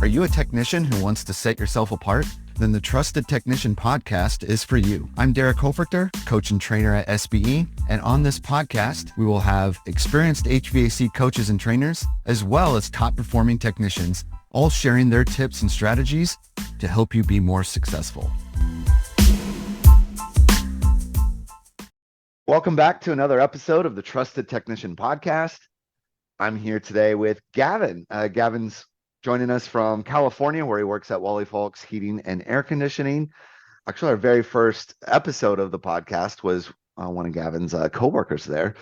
Are you a technician who wants to set yourself apart? Then the Trusted Technician podcast is for you. I'm Derek Hoferter, coach and trainer at SBE, and on this podcast, we will have experienced HVAC coaches and trainers, as well as top-performing technicians, all sharing their tips and strategies to help you be more successful. Welcome back to another episode of the Trusted Technician podcast. I'm here today with Gavin. Gavin's joining us from California, where he works at Wally Falke's Heating and Air Conditioning. Actually, our very first episode of the podcast was one of Gavin's coworkers there,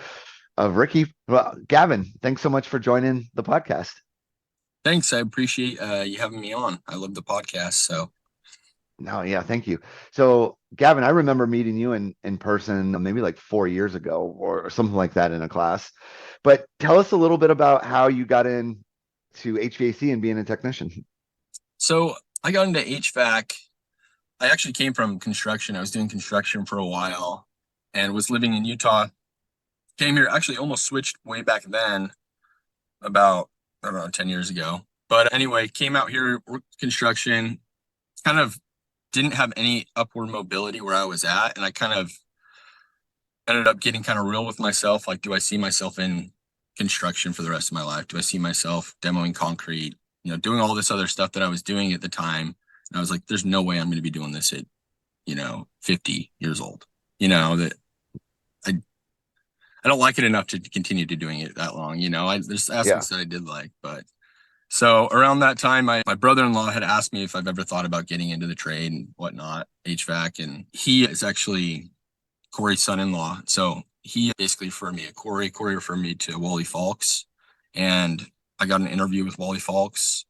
Ricky. Well, Gavin, thanks so much for joining the podcast. Thanks. I appreciate you having me on. I love the podcast. So. No, yeah, thank you. So, Gavin, I remember meeting you in person maybe like 4 years ago or something like that in a class. But tell us a little bit about how you got into HVAC and being a technician. So I got into HVAC. I actually came from construction. I was doing construction for a while and was living in Utah. Came here, actually almost switched way back then, about, I don't know, 10 years ago. But anyway, came out here, worked construction, kind of didn't have any upward mobility where I was at. And I kind of ended up getting kind of real with myself. Like, do I see myself in construction for the rest of my life? Do I see myself demoing concrete, doing all this other stuff that I was doing at the time? And I was like, there's no way I'm going to be doing this at, 50 years old, that I don't like it enough to continue to doing it that long. There's aspects that I did like, but so around that time, my brother-in-law had asked me if I've ever thought about getting into the trade and whatnot, HVAC. And he is actually Corey's son-in-law. So he basically referred me to Corey. Corey referred me to Wally Falke's. And I got an interview with Wally Falke's.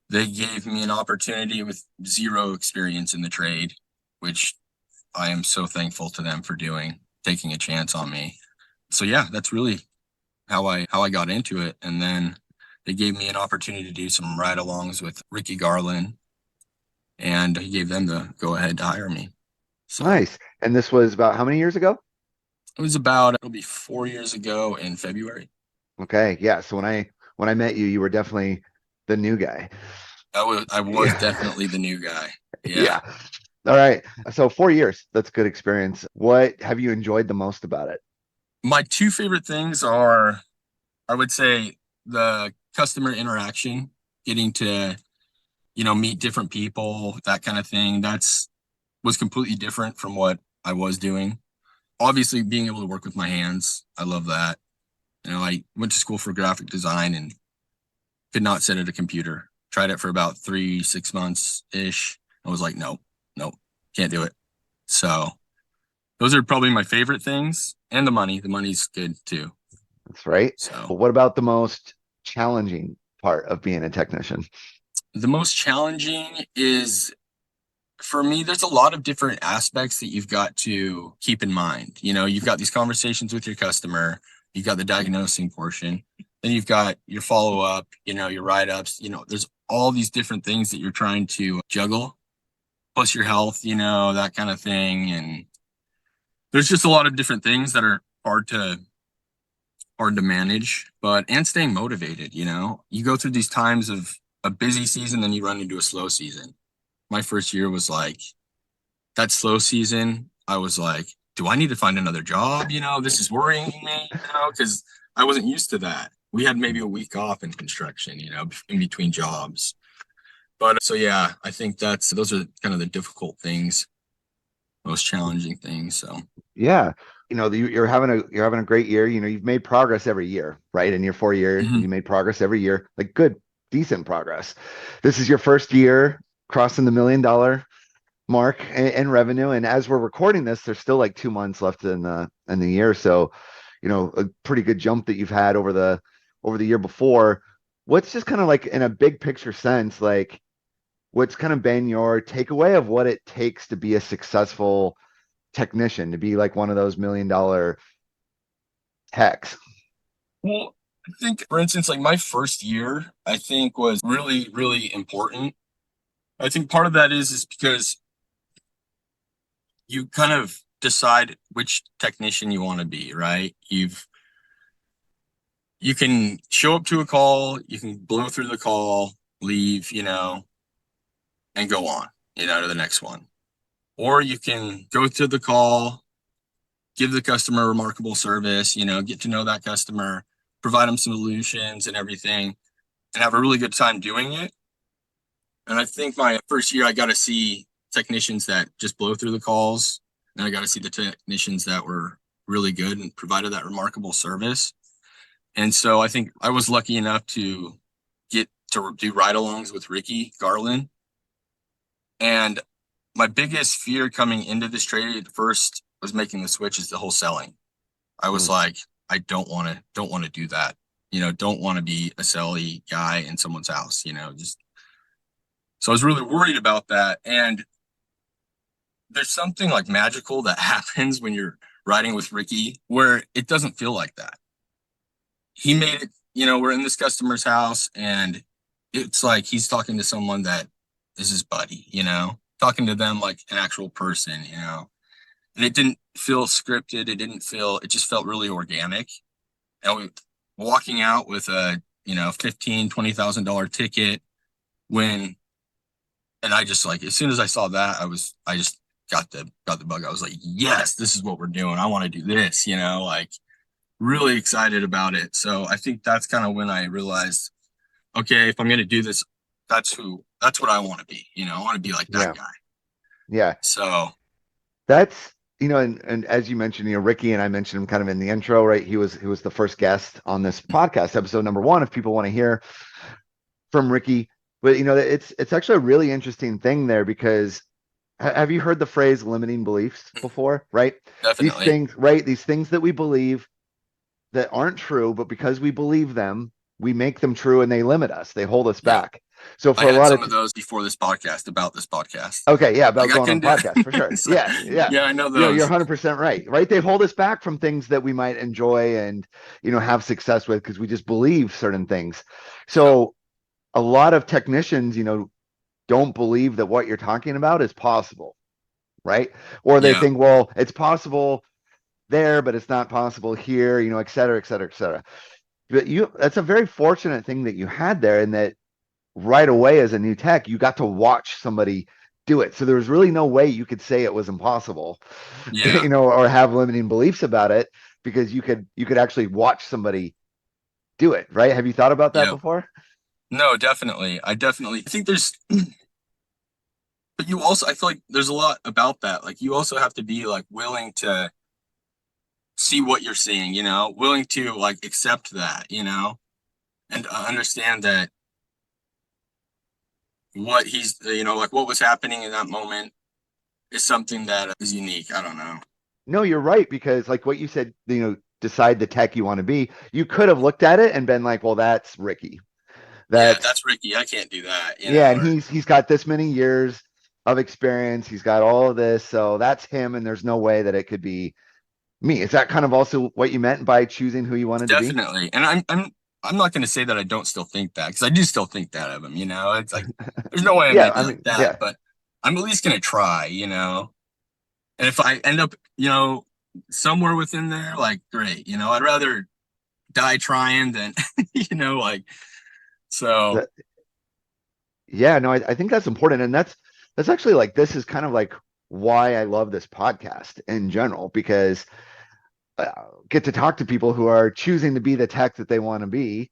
They gave me an opportunity with zero experience in the trade, which I am so thankful to them for doing, taking a chance on me. So yeah, that's really how I got into it. And then they gave me an opportunity to do some ride-alongs with Ricky Garland, and he gave them the go-ahead to hire me. So, nice. And this was about how many years ago? It'll be 4 years ago in February. Okay. Yeah. So when I met you, you were definitely the new guy. I was definitely the new guy. Yeah. All right. So 4 years, that's good experience. What have you enjoyed the most about it? My two favorite things are, I would say, the customer interaction, getting to, meet different people, that kind of thing. Was completely different from what I was doing. Obviously, being able to work with my hands, I love that. I went to school for graphic design and could not sit at a computer. Tried it for about 6 months-ish. I was like, nope, can't do it. So those are probably my favorite things. And the money. The money's good too. That's right. So, but what about the most challenging part of being a technician? The most challenging is, for me, there's a lot of different aspects that you've got to keep in mind. You've got these conversations with your customer, you've got the diagnosing portion, then you've got your follow-up, your write-ups, there's all these different things that you're trying to juggle, plus your health, that kind of thing. And there's just a lot of different things that are hard to manage, and staying motivated. You go through these times of a busy season, then you run into a slow season. My first year was like that slow season. I was like, do I need to find another job? This is worrying me, because I wasn't used to that. We had maybe a week off in construction, in between jobs. But so, yeah, I think those are kind of the difficult things, most challenging things. So, yeah. You're having a great year. You've made progress every year, right? In your 4 years, you made progress every year, like good, decent progress. This is your first year crossing the $1 million mark in revenue. And as we're recording this, there's still like 2 months left in the year. So, a pretty good jump that you've had over the year before. What's just kind of like in a big picture sense, like what's kind of been your takeaway of what it takes to be a successful technician, to be like one of those $1 million techs? Well, I think, for instance, like my first year, I think was really, really important. I think part of that is because you kind of decide which technician you want to be, right? You can show up to a call, you can blow through the call, leave, and go on, to the next one. Or you can go to the call, give the customer remarkable service, get to know that customer, provide them solutions and everything, and have a really good time doing it. And I think my first year, I got to see technicians that just blow through the calls. And I got to see the technicians that were really good and provided that remarkable service. And so I think I was lucky enough to get to do ride-alongs with Ricky Garland. And my biggest fear coming into this trade at first was making the switch is the whole selling. I was like, I don't want to do that. Don't want to be a selly guy in someone's house, so I was really worried about that. And there's something like magical that happens when you're riding with Ricky where it doesn't feel like that. He made it, we're in this customer's house and it's like he's talking to someone that is his buddy, talking to them like an actual person, and it didn't feel scripted. It just felt really organic. And we walking out with a, $15,000-$20,000 ticket and I just like, as soon as I saw that, I just got the bug. I was like, yes, this is what we're doing. I want to do this, like really excited about it. So I think that's kind of when I realized, okay, if I'm going to do this, that's what I want to be. I want to be like that guy. Yeah. So that's, and as you mentioned, Ricky, and I mentioned him kind of in the intro, right? He was the first guest on this podcast, episode number 1, if people want to hear from Ricky. But it's actually a really interesting thing there, because have you heard the phrase limiting beliefs before? Right? Definitely. These things, right? These things that we believe that aren't true, but because we believe them, we make them true, and they limit us. They hold us back. So for I had a lot some of those before this podcast, about this podcast. Okay, yeah, about going on podcast for sure. So, yeah. Yeah, I know those. You're 100% right. Right? They hold us back from things that we might enjoy and have success with, because we just believe certain things. So a lot of technicians, don't believe that what you're talking about is possible, right? Or they think, well, it's possible there, but it's not possible here, et cetera, et cetera, et cetera. But that's a very fortunate thing that you had there, and that right away as a new tech, you got to watch somebody do it. So there was really no way you could say it was impossible, or have limiting beliefs about it, because you could actually watch somebody do it, right? Have you thought about that before? No, definitely. I think there's, but I feel like there's a lot about that. Like you also have to be like willing to see what you're seeing, willing to like accept that, and understand that what he's, like what was happening in that moment is something that is unique. I don't know. No, you're right, because like what you said, decide the tech you want to be. You could have looked at it and been like, well, that's Ricky. That's Ricky. I can't do that. And he's got this many years of experience. He's got all of this, so that's him, and there's no way that it could be me. Is that kind of also what you meant by choosing who you wanted to be? Definitely. And I'm not going to say that I don't still think that, because I do still think that of him. It's like there's no way I'm going to be like that, but I'm at least going to try. And if I end up, somewhere within there, like great. I'd rather die trying than, like so. No, I think that's important, and that's actually like, this is kind of like why I love this podcast in general, because get to talk to people who are choosing to be the tech that they want to be,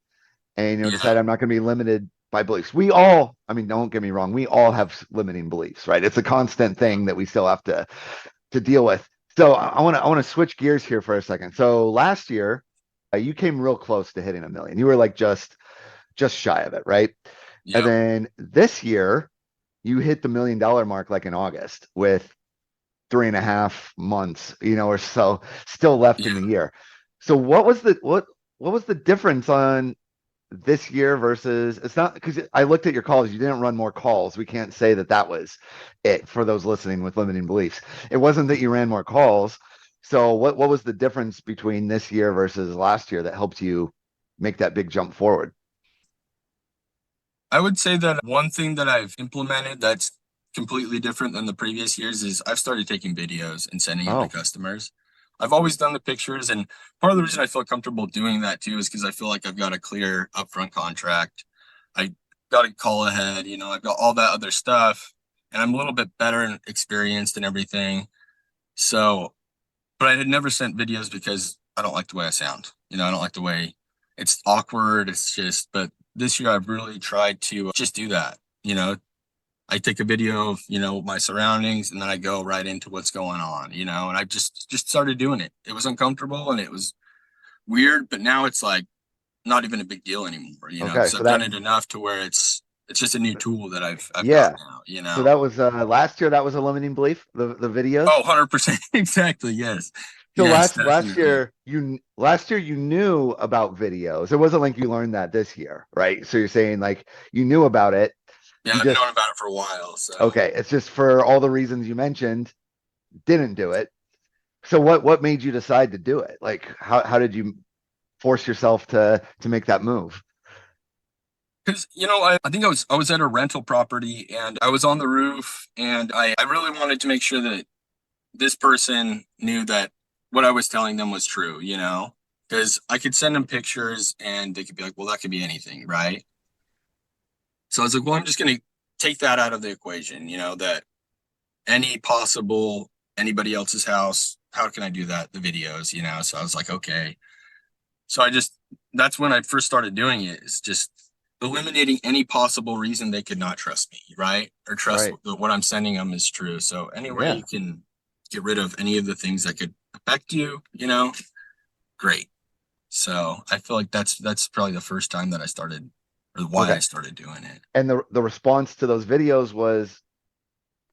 and decide I'm not going to be limited by beliefs. We all, I mean, don't get me wrong, we all have limiting beliefs, right? It's a constant thing that we still have to deal with. So I want to switch gears here for a second. So last year, you came real close to hitting 1 million. You were like just shy of it, right? And then this year, you hit the $1 million mark like in August, with 3.5 months, or so still left in the year. So what was the difference on this year versus, it's not, because I looked at your calls, you didn't run more calls. We can't say that was it for those listening with limiting beliefs. It wasn't that you ran more calls. So what was the difference between this year versus last year that helped you make that big jump forward? I would say that one thing that I've implemented that's completely different than the previous years is I've started taking videos and sending them to customers. I've always done the pictures, and part of the reason I feel comfortable doing that too is because I feel like I've got a clear upfront contract. I got a call ahead, you know, I've got all that other stuff, and I'm a little bit better and experienced and everything. So, but I had never sent videos because I don't like the way I sound. You know, I don't like the way it's awkward. It's just, but this year I've really tried to just do that. You know, I take a video of, you know, my surroundings and then I go right into what's going on, you know, and I just started doing it. It was uncomfortable and it was weird, but now it's like not even a big deal anymore, you know, Okay, because so I've done that it enough to where it's just a new tool that I've got yeah. now, you So know. that was last year. That was a limiting belief. The videos. Oh, 100%. Exactly. Yes. So Yes, last definitely. year you knew about videos. It wasn't like you learned that this year, right? So you're saying like you knew about it. Yeah, You I've just known about it for a while. So, okay. It's just for all the reasons you mentioned, didn't do it. So what made you decide to do it? Like how did you force yourself to make that move? because, you know, I think I was at a rental property and I was on the roof and I really wanted to make sure that this person knew that what I was telling them was true, you know, because I could send them pictures and they could be like, well, that could be anything, right? So I was like, well, I'm just going to take that out of the equation, you know, that any possible anybody else's house, how can I do that? The videos, you know? So I was like, okay. So that's when I first started doing it, is just eliminating any possible reason they could not trust me, right? Or trust Right. what I'm sending them is true. So any way Yeah. you can get rid of any of the things that could affect you, you know, great. So I feel like that's probably the first time that I started, or why Okay. I started doing it. And the response to those videos was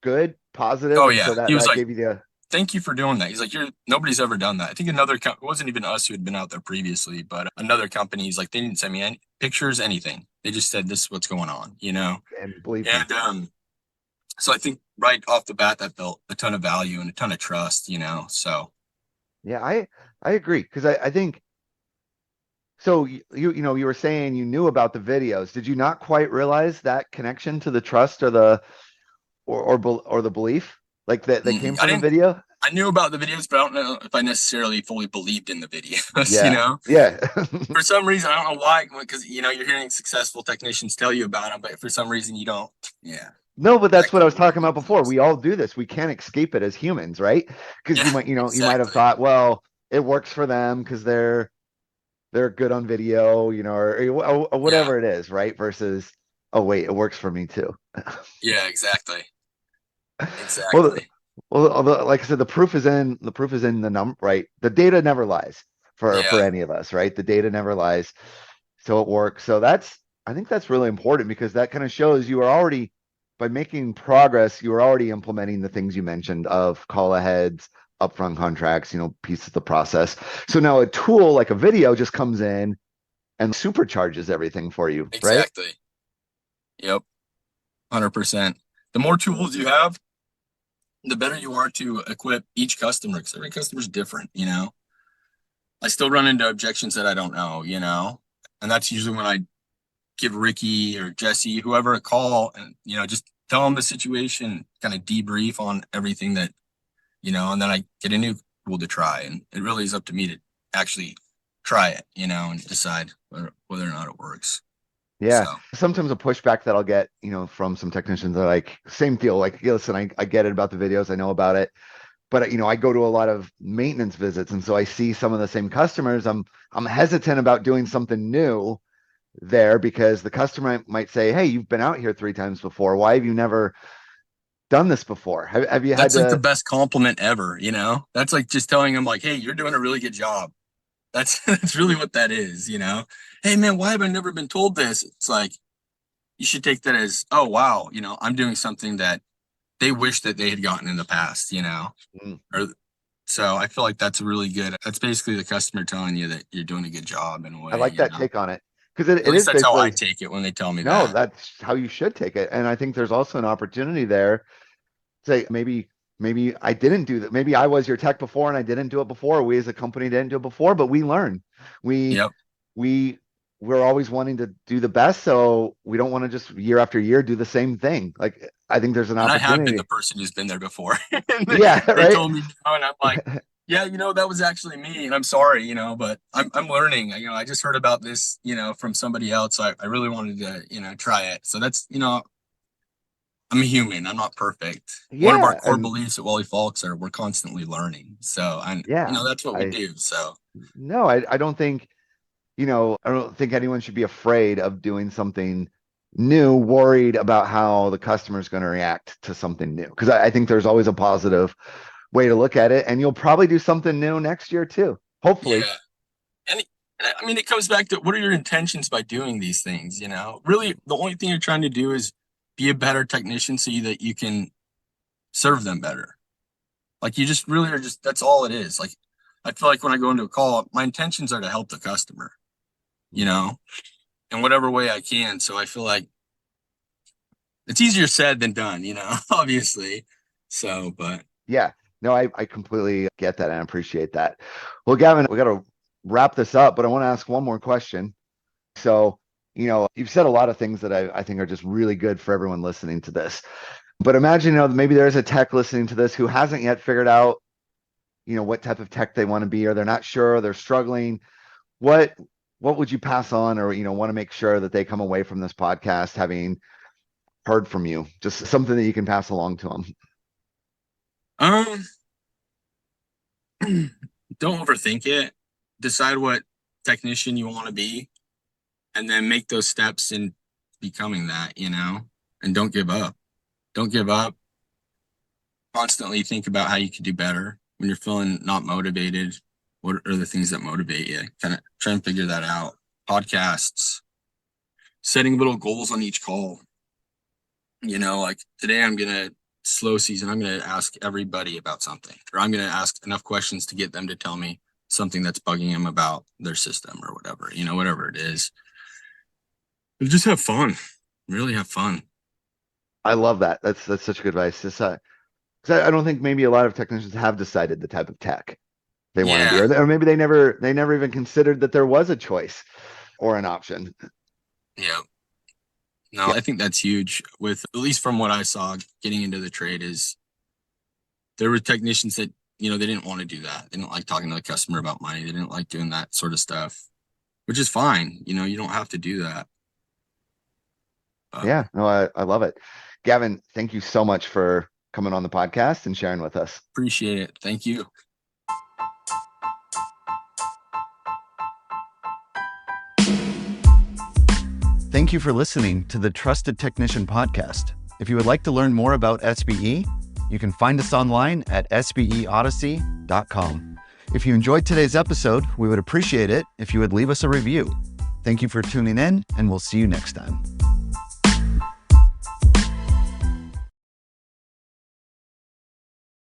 good, positive, Oh and so yeah, that he was that like, gave you the "Thank you for doing that." He's like, "You're nobody's ever done that." I think it wasn't even us who had been out there previously, but another company. He's like, they didn't send me any pictures, anything. They just said, "This is what's going on," you know. and believe me. And so I think right off the bat that built a ton of value and a ton of trust, you know. So Yeah, I agree because I think so you know you were saying you knew about the videos. Did you not quite realize that connection to the trust or the or the belief like that came I from the didn't. video? I knew about the videos, but I don't know if I necessarily fully believed in the videos. You Yeah. know, Yeah. for some reason I don't know why, because you know you're hearing successful technicians tell you about them, but for some reason you don't. Yeah, No, but that that's what I couldn't was be what talking it about before. was. We all do this. We can't escape it as humans, right? Because Yeah, you might have exactly. thought, well, it works for them because they're good on video, or Yeah, whatever it is, right? Versus, oh wait, it works for me too. yeah, exactly, Well, exactly. although, like I said, the proof is in the number, right? The data never lies for Yeah, any of us, right? The data never lies, so it works. So that's I think that's really important because that kind of shows you are already by making progress, you are already implementing the things you mentioned of call aheads, upfront contracts, pieces of the process. So now a tool like a video just comes in and supercharges everything for you, right? exactly. Yep, 100%. The more tools you have, the better you are to equip each customer, because every customer is different, you know. I still run into objections that I don't know, you know, and that's usually when I give Ricky or Jesse, whoever, a call, and you know, just tell them the situation, kind of debrief on everything that, you know, and then I get a new tool to try, and it really is up to me to actually try it, you know, and decide whether or not it works. Yeah. So Sometimes a pushback that I'll get, from some technicians are like, same deal. Like, "Yeah, listen, I get it about the videos. I know about it. But, I go to a lot of maintenance visits. And so I see some of the same customers. I'm hesitant about doing something new there because the customer might say, hey, you've been out here 3 times before. Why have you never done this before? Have you had that's like the to? best compliment ever, you know? That's like just telling them like, hey, you're doing a really good job. That's that's really what that is, you know? Hey man, why have I never been told this? It's like you should take that as, oh wow, you know, I'm doing something that they wish that they had gotten in the past, you know? Mm, Or so I feel like that's really good. That's basically the customer telling you that you're doing a good job in a I way, like you that know? take on it because At it least is that's how I basically, take it when they tell me no, that. that's how you should take it. And I think there's also an opportunity there. Say maybe I didn't do that. Maybe I was your tech before and I didn't do it before. We as a company didn't do it before, but we learn. We Yep. we we're always wanting to do the best, so we don't want to just year after year do the same thing. Like I think there's an And I have been the opportunity. person who's been there before. And Yeah, they right. told me no, and I'm like, Yeah, that was actually me, and I'm sorry, but I'm learning. I just heard about this, from somebody else. So I really wanted to, try it. So that's, I'm a human. I'm not perfect. One of our Yeah, core and beliefs at Wally Falks are we're constantly learning. So, and yeah, that's what we I do. So, no, I don't think, I don't think anyone should be afraid of doing something new, worried about how the customer is going to react to something new. Because I think there's always a positive way to look at it, and you'll probably do something new next year too. Hopefully. yeah. And I mean, it comes back to what are your intentions by doing these things? Really, the only thing you're trying to do is be a better technician so that you can serve them better. Like you just really are just that's all it is. Like I feel like when I go into a call, my intentions are to help the customer, you know, in whatever way I can. So I feel like it's easier said than done, obviously. So, but Yeah, no, I completely get that and appreciate that. Well, Gavin, we got to wrap this up, but I want to ask one more question. So, you've said a lot of things that I think are just really good for everyone listening to this. But imagine, maybe there's a tech listening to this who hasn't yet figured out, what type of tech they want to be, or they're not sure, they're struggling. What what would you pass on, or want to make sure that they come away from this podcast having heard from you? Just something that you can pass along to them. um don't overthink it. Decide what technician you want to be and then make those steps in becoming that, and don't give up. Don't give up. Constantly think about how you could do better when you're feeling not motivated. What are the things that motivate you? Kind of try and figure that out. Podcasts, setting little goals on each call. Like today I'm gonna slow season, I'm gonna ask everybody about something, or I'm gonna ask enough questions to get them to tell me something that's bugging them about their system or whatever, whatever it is. And just have fun. Really have fun. I love that. That's such good advice. Just 'cause I don't think maybe a lot of technicians have decided the type of tech they want to be, Yeah. or maybe they never even considered that there was a choice or an option. Yeah. No, I think that's huge with at least from what I saw getting into the trade is there were technicians that, they didn't want to do that. They didn't like talking to the customer about money. They didn't like doing that sort of stuff, which is fine. You don't have to do that. But Yeah, no, I love it. Gavin, thank you so much for coming on the podcast and sharing with us. appreciate it. Thank you. Thank you for listening to the Trusted Technician Podcast. If you would like to learn more about SBE, you can find us online at sbeodyssey.com. If you enjoyed today's episode, we would appreciate it if you would leave us a review. Thank you for tuning in, and we'll see you next time.